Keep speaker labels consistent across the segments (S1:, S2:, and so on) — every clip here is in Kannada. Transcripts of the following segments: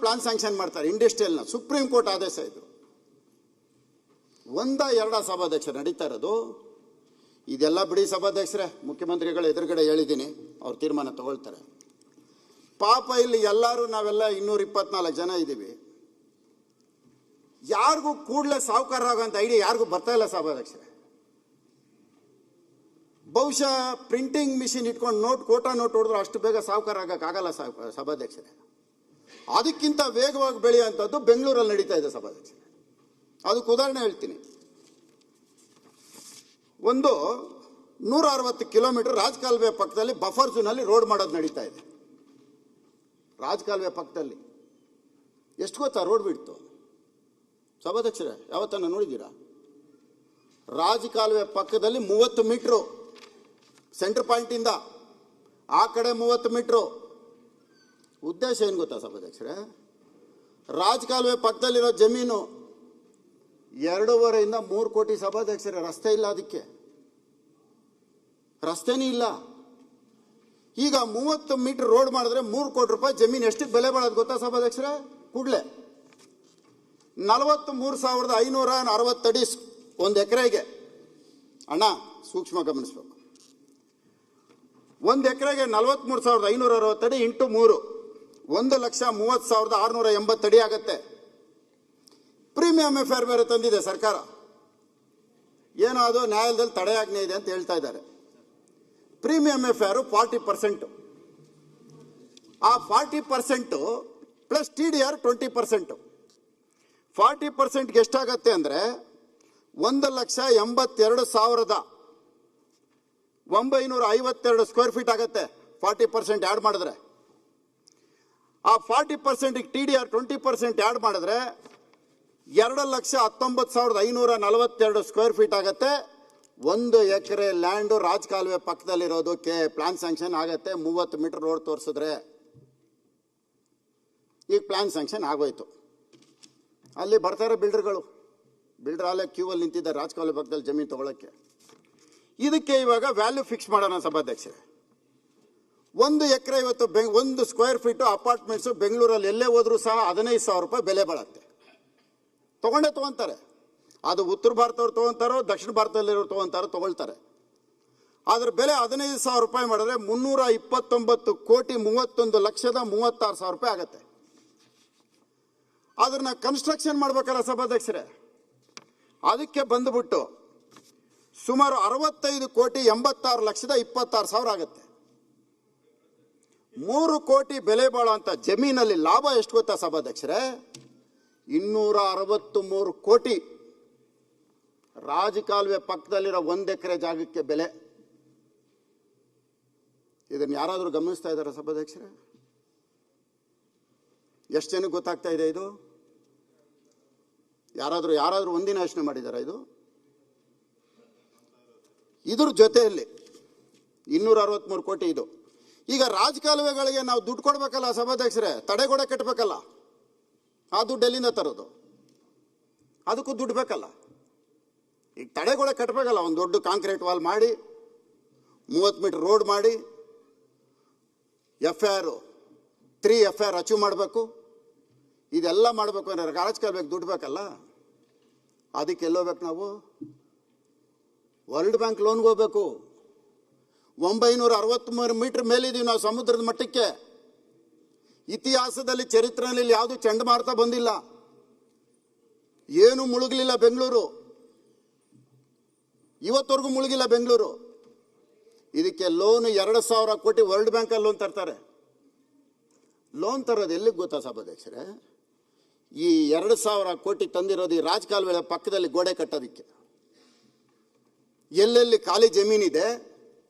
S1: ಪ್ಲಾನ್ ಸ್ಯಾಂಕ್ಷನ್ ಮಾಡ್ತಾರೆ ಇಂಡಸ್ಟ್ರಿಯಲ್ನ. ಸುಪ್ರೀಂ ಕೋರ್ಟ್ ಆದೇಶ ಇದು. ಒಂದ ಎರಡ ಸಭಾಧ್ಯಕ್ಷರು ನಡೀತಾ ಇರೋದು. ಇದೆಲ್ಲ ಬಿಡಿ ಸಭಾಧ್ಯಕ್ಷರೇ, ಮುಖ್ಯಮಂತ್ರಿಗಳ ಎದುರುಗಡೆ ಹೇಳಿದ್ದೀನಿ, ಅವ್ರು ತೀರ್ಮಾನ ತಗೊಳ್ತಾರೆ. ಪಾಪ ಇಲ್ಲಿ ಎಲ್ಲರೂ ನಾವೆಲ್ಲ 224 ಜನ ಇದ್ದೀವಿ. ಯಾರಿಗೂ ಕೂಡಲೇ ಸಾಹುಕಾರ ಆಗೋಂಥ ಐಡಿಯಾ ಯಾರಿಗೂ ಬರ್ತಾ ಇಲ್ಲ ಸಭಾಧ್ಯಕ್ಷರೇ. ಬಹುಶಃ ಪ್ರಿಂಟಿಂಗ್ ಮಿಷಿನ್ ಇಟ್ಕೊಂಡು ಕೋಟಾ ನೋಟ್ ಹೊಡೆದ್ರು ಅಷ್ಟು ಬೇಗ ಸಾಹುಕಾರ ಆಗೋಕ್ಕಾಗಲ್ಲ ಸಭಾಧ್ಯಕ್ಷರೇ. ಅದಕ್ಕಿಂತ ವೇಗವಾಗಿ ಬೆಳೆಯುವಂಥದ್ದು ಬೆಂಗಳೂರಲ್ಲಿ ನಡೀತಾ ಇದೆ ಸಭಾಧ್ಯಕ್ಷರೇ. ಅದಕ್ಕೆ ಉದಾಹರಣೆ ಹೇಳ್ತೀನಿ. ಒಂದು 160 ಕಿಲೋಮೀಟರ್ ರಾಜಕಾಲುವೆ ಪಕ್ಕದಲ್ಲಿ ಬಫರ್ ಝೋನಲ್ಲಿ ರೋಡ್ ಮಾಡೋದು ನಡೀತಾ ಇದೆ. ರಾಜಕಾಲುವೆ ಪಕ್ಕದಲ್ಲಿ ಎಷ್ಟು ಗೊತ್ತಾ ರೋಡ್ ಬಿಡ್ತು ಸಭಾಧ್ಯಕ್ಷರೇ? ಯಾವತ್ತನ್ನ ನೋಡಿದ್ದೀರಾ? ರಾಜಕಾಲುವೆ ಪಕ್ಕದಲ್ಲಿ 30 ಮೀಟ್ರು ಸೆಂಟರ್ ಪಾಯಿಂಟಿಂದ ಆ ಕಡೆ 30 ಮೀಟ್ರು. ಉದ್ದೇಶ ಏನು ಗೊತ್ತಾ ಸಭಾಧ್ಯಕ್ಷರೇ? ರಾಜಕಾಲುವೆ ಪಕ್ಕದಲ್ಲಿರೋ ಜಮೀನು 2.5 ಇಂದ 3 ಕೋಟಿ ಸಭಾಧ್ಯಕ್ಷರೇ. ರಸ್ತೆ ಇಲ್ಲ, ಅದಕ್ಕೆ ರಸ್ತೆನೇ ಇಲ್ಲ. ಈಗ 30 ಮೀಟರ್ ರೋಡ್ ಮಾಡಿದ್ರೆ 3 ಕೋಟಿ ರೂಪಾಯಿ ಜಮೀನು ಎಷ್ಟಕ್ಕೆ ಬೆಲೆ ಬಾಳೋದು ಗೊತ್ತಾ ಸಭಾಧ್ಯಕ್ಷರೇ? ಕೂಡಲೇ 43,560 ಅಡಿ ಒಂದು ಎಕರೆಗೆ. ಅಣ್ಣ ಸೂಕ್ಷ್ಮ ಗಮನಿಸ್ಬೇಕು. ಒಂದು ಎಕರೆಗೆ 43,560 ಅಡಿ ಇಂಟು 3 1,30,30,680 ಅಡಿ ಆಗುತ್ತೆ. ಪ್ರೀಮಿಯಂ ಎಫ್ಐಆರ್ ಬೇರೆ ತಂದಿದೆ ಸರ್ಕಾರ. ಏನೋ ಅದು ನ್ಯಾಯಾಲಯದಲ್ಲಿ ತಡೆಯಾಜ್ಞೆ ಇದೆ ಅಂತ ಹೇಳ್ತಾ ಇದ್ದಾರೆ. Premium FIR 40%. ಆ 40% ಪ್ಲಸ್ TDR 20%. 40%ಗೆ ಎಷ್ಟಾಗತ್ತೆ ಅಂದರೆ 1,82,952 ಸ್ಕ್ವೇರ್ ಫೀಟ್ ಆಗುತ್ತೆ. 40% ಆ್ಯಡ್ ಮಾಡಿದ್ರೆ, ಆ 40%ಗೆ TDR 20% ಆ್ಯಡ್ ಮಾಡಿದ್ರೆ 2,19,542 ಸ್ಕ್ವೇರ್ ಫೀಟ್ ಆಗುತ್ತೆ. 1 ಎಕರೆ ಲ್ಯಾಂಡು ರಾಜಕಾಲುವೆ ಪಕ್ಕದಲ್ಲಿರೋದಕ್ಕೆ ಪ್ಲಾನ್ ಸ್ಯಾಂಕ್ಷನ್ ಆಗುತ್ತೆ. 30 ಮೀಟರ್ ರೋಡ್ ತೋರಿಸಿದ್ರೆ. ಈಗ ಪ್ಲಾನ್ ಸ್ಯಾಂಕ್ಷನ್ ಆಗೋಯ್ತು. ಅಲ್ಲಿ ಬರ್ತಾರೆ ಬಿಲ್ಡರ್ಗಳು. ಬಿಲ್ಡರ್ ಅಲ್ಲೇ ಕ್ಯೂ ಅಲ್ಲಿ ನಿಂತಿದ್ದಾರೆ ರಾಜಕಾಲುವೆ ಪಕ್ಕದಲ್ಲಿ ಜಮೀನು ತಗೊಳ್ಳೋಕ್ಕೆ. ಇದಕ್ಕೆ ಇವಾಗ ವ್ಯಾಲ್ಯೂ ಫಿಕ್ಸ್ ಮಾಡೋಣ ಸಭಾಧ್ಯಕ್ಷರೇ. 1 ಎಕರೆ ಇವತ್ತು 1 ಸ್ಕ್ವೇರ್ ಫೀಟು ಅಪಾರ್ಟ್ಮೆಂಟ್ಸು ಬೆಂಗಳೂರಲ್ಲಿ ಎಲ್ಲೇ ಹೋದ್ರೂ ಸಹ 15,000 ರೂಪಾಯಿ ಬೆಲೆ ಬಾಳುತ್ತೆ. ತಗೊಂತಾರೆ. ಅದು ಉತ್ತರ ಭಾರತದವ್ರು ತೊಗೊತಾರೋ ದಕ್ಷಿಣ ಭಾರತದಲ್ಲಿರೋರು ತೊಗೊಳ್ತಾರೆ. ಅದ್ರ ಬೆಲೆ 15,000 ರೂಪಾಯಿ ಮಾಡಿದ್ರೆ 329,31,36,000 ರೂಪಾಯಿ ಆಗುತ್ತೆ. ಅದನ್ನ ಕನ್ಸ್ಟ್ರಕ್ಷನ್ ಮಾಡ್ಬೇಕಲ್ಲ ಸಭಾಧ್ಯಕ್ಷರೇ. ಅದಕ್ಕೆ ಬಂದುಬಿಟ್ಟು ಸುಮಾರು 65,86,26,000 ಆಗುತ್ತೆ. 3 ಕೋಟಿ ಬೆಲೆ ಬಾಳುವಂಥ ಜಮೀನಲ್ಲಿ ಲಾಭ ಎಷ್ಟು ಗೊತ್ತಾ ಸಭಾಧ್ಯಕ್ಷರೇ? 263 ಕೋಟಿ. ರಾಜಕಾಲುವೆ ಪಕ್ಕದಲ್ಲಿರೋ 1 ಎಕರೆ ಜಾಗಕ್ಕೆ ಬೆಲೆ. ಇದನ್ನು ಯಾರಾದರೂ ಗಮನಿಸ್ತಾ ಇದ್ದಾರೆ ಸಭಾಧ್ಯಕ್ಷರೇ? ಎಷ್ಟು ಜನಕ್ಕೆ ಗೊತ್ತಾಗ್ತಾ ಇದೆ ಇದು? ಯಾರಾದರೂ ಒಂದಿನ ಯೋಚನೆ ಮಾಡಿದ್ದಾರೆ ಇದು? ಇದ್ರ ಜೊತೆಯಲ್ಲಿ 263 ಕೋಟಿ ಇದು. ಈಗ ರಾಜಕಾಲುವೆಗಳಿಗೆ ನಾವು ದುಡ್ಡು ಕೊಡ್ಬೇಕಲ್ಲ ಸಭಾಧ್ಯಕ್ಷರೇ, ತಡೆಗೋಡೆ ಕಟ್ಟಬೇಕಲ್ಲ. ಆ ದುಡ್ಡು ಎಲ್ಲಿಂದ ತರೋದು? ಅದಕ್ಕೂ ದುಡ್ಡು ಬೇಕಲ್ಲ. ಈಗ ತಡೆಗೋಡೆ ಕಟ್ಟಬೇಕಲ್ಲ, ಒಂದು ದೊಡ್ಡ ಕಾಂಕ್ರೀಟ್ ವಾಲ್ ಮಾಡಿ 30 ಮೀಟರ್ ರೋಡ್ ಮಾಡಿ3 FIR ಅಚೀವ್ ಮಾಡಬೇಕು. ಇದೆಲ್ಲ ಮಾಡಬೇಕು ಅಂದರೆ ರಾಜಕಾಲುವೆಗೆ ದುಡ್ಡು ಬೇಕಲ್ಲ. ಅದಕ್ಕೆ ಎಲ್ಲೋಗ್ಬೇಕು ನಾವು? ವರ್ಲ್ಡ್ ಬ್ಯಾಂಕ್ ಲೋನ್ಗೆ ಹೋಗ್ಬೇಕು. 963 ಮೀಟರ್ ಮೇಲಿದ್ದೀವಿ ನಾವು ಸಮುದ್ರದ ಮಟ್ಟಕ್ಕೆ. ಇತಿಹಾಸದಲ್ಲಿ ಚರಿತ್ರೆಯಲ್ಲಿ ಯಾವುದು ಚಂಡಮಾರುತ ಬಂದಿಲ್ಲ, ಏನು ಮುಳುಗಲಿಲ್ಲ ಬೆಂಗಳೂರು. ಇವತ್ತವರೆಗೂ ಮುಳುಗಿಲ್ಲ ಬೆಂಗಳೂರು. ಇದಕ್ಕೆ ಲೋನ್ 2,000 ಕೋಟಿ ವರ್ಲ್ಡ್ ಬ್ಯಾಂಕಲ್ಲಿ ಲೋನ್ ತರ್ತಾರೆ. ಲೋನ್ ತರೋದು ಎಲ್ಲಿಗೆ ಗೊತ್ತಾ ಸಭಾಧ್ಯಕ್ಷರೇ? ಈ 2,000 ಕೋಟಿ ತಂದಿರೋದು ಈ ರಾಜಕಾಲುವೆ ಪಕ್ಕದಲ್ಲಿ ಗೋಡೆ ಕಟ್ಟೋದಕ್ಕೆ. ಎಲ್ಲೆಲ್ಲಿ ಖಾಲಿ ಜಮೀನಿದೆ,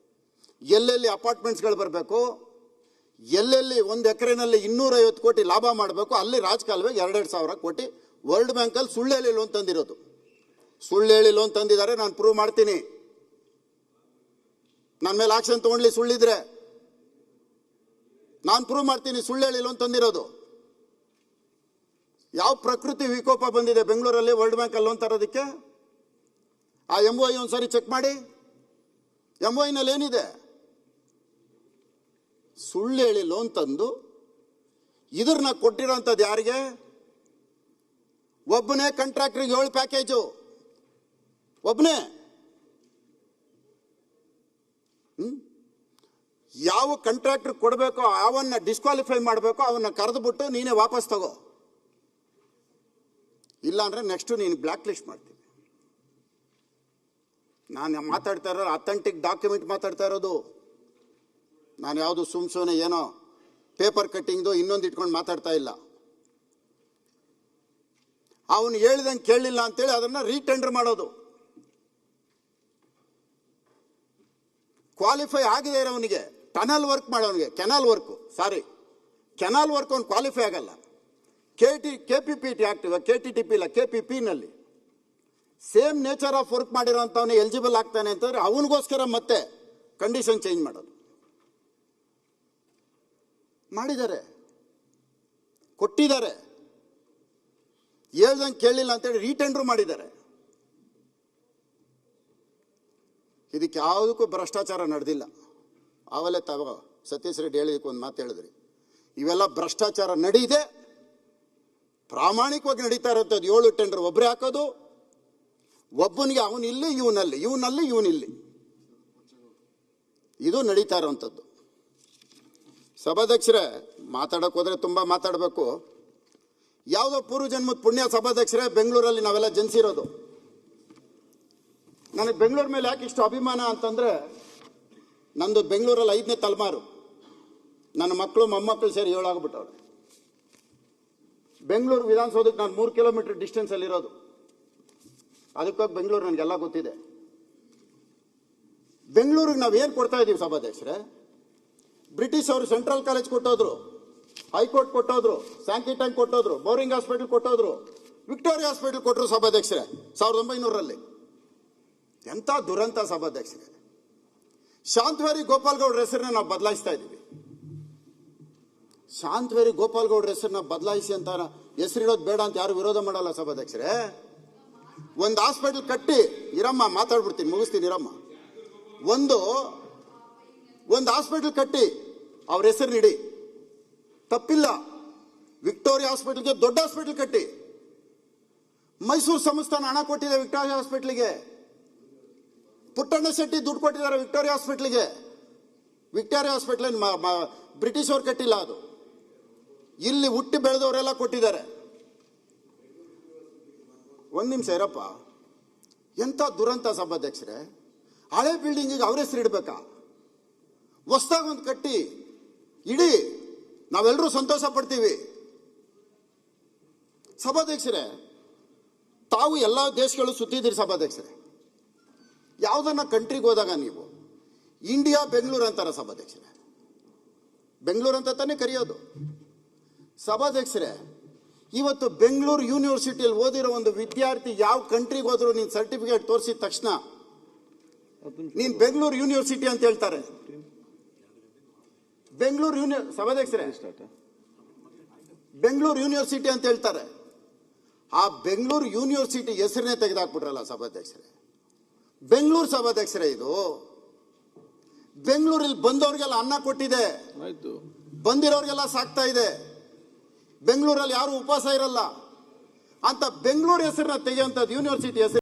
S1: ಎಲ್ಲೆಲ್ಲಿ ಅಪಾರ್ಟ್ಮೆಂಟ್ಸ್ಗಳು ಬರಬೇಕು, ಎಲ್ಲೆಲ್ಲಿ 1 ಎಕರೆನಲ್ಲಿ 250 ಕೋಟಿ ಲಾಭ ಮಾಡಬೇಕು, ಅಲ್ಲಿ ರಾಜಕಾಲುವೆಗೆ 2,000 ಕೋಟಿ ವರ್ಲ್ಡ್ ಬ್ಯಾಂಕಲ್ಲಿ ಸುಳ್ಳು ಹೇಳಿ ಲೋನ್ ತಂದಿರೋದು. ಸುಳ್ಳು ಹೇಳಿ ಲೋನ್ ತಂದಿದ್ದಾರೆ. ನಾನು ಪ್ರೂವ್ ಮಾಡ್ತೀನಿ. ನನ್ನ ಮೇಲೆ ಆಕ್ಷನ್ ತಗೊಂಡ್ಲಿ ಸುಳ್ಳಿದ್ರೆ ನಾನು ಪ್ರೂವ್ ಮಾಡ್ತೀನಿ. ಸುಳ್ಳು ಹೇಳಿ ಲೋನ್ ತಂದಿರೋದು. ಯಾವ ಪ್ರಕೃತಿ ವಿಕೋಪ ಬಂದಿದೆ ಬೆಂಗಳೂರಲ್ಲಿ ವರ್ಲ್ಡ್ ಬ್ಯಾಂಕಲ್ಲಿ ಲೋನ್ ತರೋದಕ್ಕೆ? ಆ MOI ಒಂದ್ಸರಿ ಚೆಕ್ ಮಾಡಿ. MOIನಲ್ಲಿ ಏನಿದೆ? ಸುಳ್ಳು ಹೇಳಿ ಲೋನ್ ತಂದು ಇದ್ರನ್ನ ಕೊಟ್ಟಿರೋಂಥದ್ದು ಯಾರಿಗೆ? ಒಬ್ಬನೇ ಕಾಂಟ್ರಾಕ್ಟ್ರಿಗೆ 7 ಪ್ಯಾಕೇಜು, ಒಬ್ಬನೇ. ಯಾವ ಕಾಂಟ್ರಾಕ್ಟರ್ ಕೊಡಬೇಕೋ ಅವನ್ನ ಡಿಸ್ಕ್ವಾಲಿಫೈ ಮಾಡಬೇಕೋ ಅವನ್ನ ಕರೆದುಬಿಟ್ಟು ನೀನೇ ವಾಪಸ್ ತಗೋ, ಇಲ್ಲಾಂದ್ರೆ ನೆಕ್ಸ್ಟ್ ನೀನು ಬ್ಲ್ಯಾಕ್ ಲಿಸ್ಟ್ ಮಾಡ್ತೀನಿ. ನಾನು ಮಾತಾಡ್ತಾ ಇರೋದು ಅಥೆಂಟಿಕ್ ಡಾಕ್ಯುಮೆಂಟ್ ಮಾತಾಡ್ತಾ ಇರೋದು. ನಾನು ಯಾವುದು ಸುಮ್ಮನೆ ಏನೋ ಪೇಪರ್ ಕಟ್ಟಿಂಗ್ದು ಇನ್ನೊಂದು ಇಟ್ಕೊಂಡು ಮಾತಾಡ್ತಾ ಇಲ್ಲ. ಅವನು ಹೇಳಿದಂಗೆ ಕೇಳಲಿಲ್ಲ ಅಂತೇಳಿ ಅದನ್ನು ರೀಟೆಂಡರ್ ಮಾಡೋದು. ಕ್ವಾಲಿಫೈ ಆಗಿದೆ ಇರೋವನಿಗೆ ಟನಲ್ ವರ್ಕ್ ಮಾಡೋನಿಗೆ, ಕೆನಾಲ್ ವರ್ಕ್ ಅವ್ನು ಕ್ವಾಲಿಫೈ ಆಗಲ್ಲ. KPPT ಆಕ್ಟಿವ್, KTTP ಇಲ್ಲ, KPP-ನಲ್ಲಿ ಸೇಮ್ ನೇಚರ್ ಆಫ್ ವರ್ಕ್ ಮಾಡಿರೋಂಥವನು ಎಲಿಜಿಬಲ್ ಆಗ್ತಾನೆ ಅಂತಂದ್ರೆ ಅವನಿಗೋಸ್ಕರ ಮತ್ತೆ ಕಂಡೀಷನ್ ಚೇಂಜ್ ಮಾಡೋದು ಮಾಡಿದ್ದಾರೆ, ಕೊಟ್ಟಿದ್ದಾರೆ. ಹೇಳ್ದಂಗೆ ಕೇಳಲಿಲ್ಲ ಅಂತೇಳಿ ರೀಟೆಂಡರ್ ಮಾಡಿದ್ದಾರೆ. ಇದಕ್ಕೆ ಯಾವುದಕ್ಕೂ ಭ್ರಷ್ಟಾಚಾರ ನಡೆದಿಲ್ಲ. ಆವಲೇ ತಾವ ಸತೀಶ್ ರೆಡ್ಡಿ ಹೇಳಿದಕ್ಕೆ ಒಂದು ಮಾತು ಹೇಳಿದ್ರಿ, ಇವೆಲ್ಲ ಭ್ರಷ್ಟಾಚಾರ ನಡೀದೆ, ಪ್ರಾಮಾಣಿಕವಾಗಿ ನಡೀತಾ ಇರೋಂಥದ್ದು. 7 ಟೆಂಡರ್ ಒಬ್ಬರೇ ಹಾಕೋದು, ಒಬ್ಬನಿಗೆ ಅವನಿಲ್ಲಿ ಇವನಿಲ್ಲಿ, ಇದು ನಡೀತಾ ಇರೋವಂಥದ್ದು. ಸಭಾಧ್ಯಕ್ಷರೇ, ಮಾತಾಡೋಕೆ ಹೋದರೆ ತುಂಬ ಮಾತಾಡಬೇಕು. ಯಾವುದೋ ಪೂರ್ವಜನ್ಮದ ಪುಣ್ಯ ಸಭಾಧ್ಯಕ್ಷರೇ, ಬೆಂಗಳೂರಲ್ಲಿ ನಾವೆಲ್ಲ ಜನಿಸಿರೋದು. ನನಗೆ ಬೆಂಗಳೂರು ಮೇಲೆ ಯಾಕೆ ಇಷ್ಟು ಅಭಿಮಾನ ಅಂತಂದರೆ, ನಂದು ಬೆಂಗಳೂರಲ್ಲಿ 5ನೇ ತಲೆಮಾರು, ನನ್ನ ಮಕ್ಕಳು ಮೊಮ್ಮಕ್ಕಳು ಸೇರಿ 7 ಆಗಿಬಿಟ್ಟವ್ರು. ಬೆಂಗಳೂರು ವಿಧಾನಸೌಧಕ್ಕೆ ನಾನು 3 ಕಿಲೋಮೀಟರ್ ಡಿಸ್ಟೆನ್ಸಲ್ಲಿರೋದು. ಅದಕ್ಕೋಗಿ ಬೆಂಗಳೂರು ನನಗೆಲ್ಲ ಗೊತ್ತಿದೆ. ಬೆಂಗಳೂರಿಗೆ ನಾವು ಏನು ಕೊಡ್ತಾ ಇದ್ದೀವಿ ಸಭಾಧ್ಯಕ್ಷರೇ? ಬ್ರಿಟಿಷ್ ಅವರು ಸೆಂಟ್ರಲ್ ಕಾಲೇಜ್ ಕೊಟ್ಟೋದ್ರು, ಹೈಕೋರ್ಟ್ ಕೊಟ್ಟೋದ್ರು, ಸ್ಯಾಂಕಿ ಟ್ಯಾಂಕ್ ಕೊಟ್ಟೋದ್ರು, ಬೋರಿಂಗ್ ಹಾಸ್ಪಿಟಲ್ ಕೊಟ್ಟೋದ್ರು, ವಿಕ್ಟೋರಿಯಾ ಹಾಸ್ಪಿಟಲ್ ಕೊಟ್ಟರು ಸಭಾಧ್ಯಕ್ಷರೇ 1900ರಲ್ಲಿ. ಎಂಥ ದುರಂತ ಸಭಾಧ್ಯಕ್ಷರೇ. ಶಾಂತವೇರಿ ಗೋಪಾಲ್ಗೌಡ್ರ ಹೆಸರನ್ನ ನಾವು ಬದಲಾಯಿಸ್ತಾ ಇದ್ದೀವಿ. ಶಾಂತವೇರಿ ಗೋಪಾಲ್ಗೌಡ್ರ ಹೆಸರನ್ನ ಬದಲಾಯಿಸಿ ಅಂತ ಹೆಸರಿಡೋದು ಬೇಡ ಅಂತ ಯಾರು ವಿರೋಧ ಮಾಡಲ್ಲ ಸಭಾಧ್ಯಕ್ಷರೇ. ಒಂದು ಹಾಸ್ಪಿಟಲ್ ಕಟ್ಟಿ, ಇರಮ್ಮ ಮಾತಾಡ್ಬಿಡ್ತೀನಿ, ಮುಗಿಸ್ತೀನಿ ಇರಮ್ಮ. ಒಂದು ಹಾಸ್ಪಿಟಲ್ ಕಟ್ಟಿ ಅವ್ರ ಹೆಸರು ನೀಡಿ, ತಪ್ಪಿಲ್ಲ. ವಿಕ್ಟೋರಿಯಾ ಹಾಸ್ಪಿಟಲ್ಗೆ ದೊಡ್ಡ ಹಾಸ್ಪಿಟಲ್ ಕಟ್ಟಿ. ಮೈಸೂರು ಸಂಸ್ಥಾನ ಹಣ ಕೊಟ್ಟಿದೆ ವಿಕ್ಟೋರಿಯಾ ಹಾಸ್ಪಿಟಲ್ಗೆ. ಪುಟ್ಟಣ್ಣ ಶೆಟ್ಟಿ ದುಡ್ಡು ಕೊಟ್ಟಿದ್ದಾರೆ ವಿಕ್ಟೋರಿಯಾ ಹಾಸ್ಪಿಟಲ್ಗೆ. ವಿಕ್ಟೋರಿಯಾ ಹಾಸ್ಪಿಟಲ್ ಬ್ರಿಟಿಷ್ ಅವ್ರು ಕಟ್ಟಿಲ್ಲ, ಅದು ಇಲ್ಲಿ ಹುಟ್ಟಿ ಬೆಳೆದವರೆಲ್ಲ ಕೊಟ್ಟಿದ್ದಾರೆ. ಒಂದು ನಿಮಿಷ ಇರಪ್ಪ. ಎಂಥ ದುರಂತ ಸಭಾಧ್ಯಕ್ಷರೇ. ಹಳೆ ಬಿಲ್ಡಿಂಗಿಗೆ ಅವ್ರ ಹೆಸರು ಇಡಬೇಕಾ? ಹೊಸದಾಗಿ ಒಂದು ಕಟ್ಟಿ ಇಡಿ, ನಾವೆಲ್ಲರೂ ಸಂತೋಷ ಪಡ್ತೀವಿ. ಸಭಾಧ್ಯಕ್ಷರೇ, ತಾವು ಎಲ್ಲ ದೇಶಗಳು ಸುತ್ತಿದ್ದೀರಿ ಸಭಾಧ್ಯಕ್ಷರೇ. ಯಾವುದನ್ನ ಕಂಟ್ರಿಗೆ ಹೋದಾಗ ನೀವು ಇಂಡಿಯಾ ಬೆಂಗಳೂರು ಅಂತಾರ ಸಭಾಧ್ಯಕ್ಷರೇ? ಬೆಂಗಳೂರು ಅಂತ ತಾನೇ ಕರೆಯೋದು. ಸಭಾಧ್ಯಕ್ಷರೇ, ಇವತ್ತು ಬೆಂಗಳೂರು ಯೂನಿವರ್ಸಿಟಿಯಲ್ಲಿ ಓದಿರೋ ಒಂದು ವಿದ್ಯಾರ್ಥಿ ಯಾವ ಕಂಟ್ರಿಗೆ ಹೋದ್ರು ನೀನು ಸರ್ಟಿಫಿಕೇಟ್ ತೋರಿಸಿದ ತಕ್ಷಣ ನೀನು ಬೆಂಗಳೂರು ಯೂನಿವರ್ಸಿಟಿ ಅಂತ ಹೇಳ್ತಾರೆ. ಸಭಾಧ್ಯಕ್ಷರೇ, ಬೆಂಗಳೂರು ಯೂನಿವರ್ಸಿಟಿ ಅಂತ ಹೇಳ್ತಾರೆ. ಆ ಬೆಂಗಳೂರು ಯೂನಿವರ್ಸಿಟಿ ಹೆಸರನ್ನೇ ತೆಗೆದಾಕ್ಬಿಟ್ರಲ್ಲ ಸಭಾಧ್ಯಕ್ಷರೇ. ಬೆಂಗಳೂರು ಸಭಾಧ್ಯಕ್ಷರೇ, ಇದು ಬೆಂಗಳೂರಲ್ಲಿ ಬಂದವ್ರಿಗೆಲ್ಲ ಅನ್ನ ಕೊಟ್ಟಿದೆ, ಬಂದಿರೋರಿಗೆಲ್ಲ ಸಾಕ್ತಾ ಇದೆ. ಬೆಂಗಳೂರಲ್ಲಿ ಯಾರು ಉಪವಾಸ ಇರಲ್ಲ ಅಂತ ಬೆಂಗಳೂರು ಹೆಸರನ್ನ ತೆಗೆಯುವಂಥದ್ದು ಯೂನಿವರ್ಸಿಟಿ ಹೆಸರು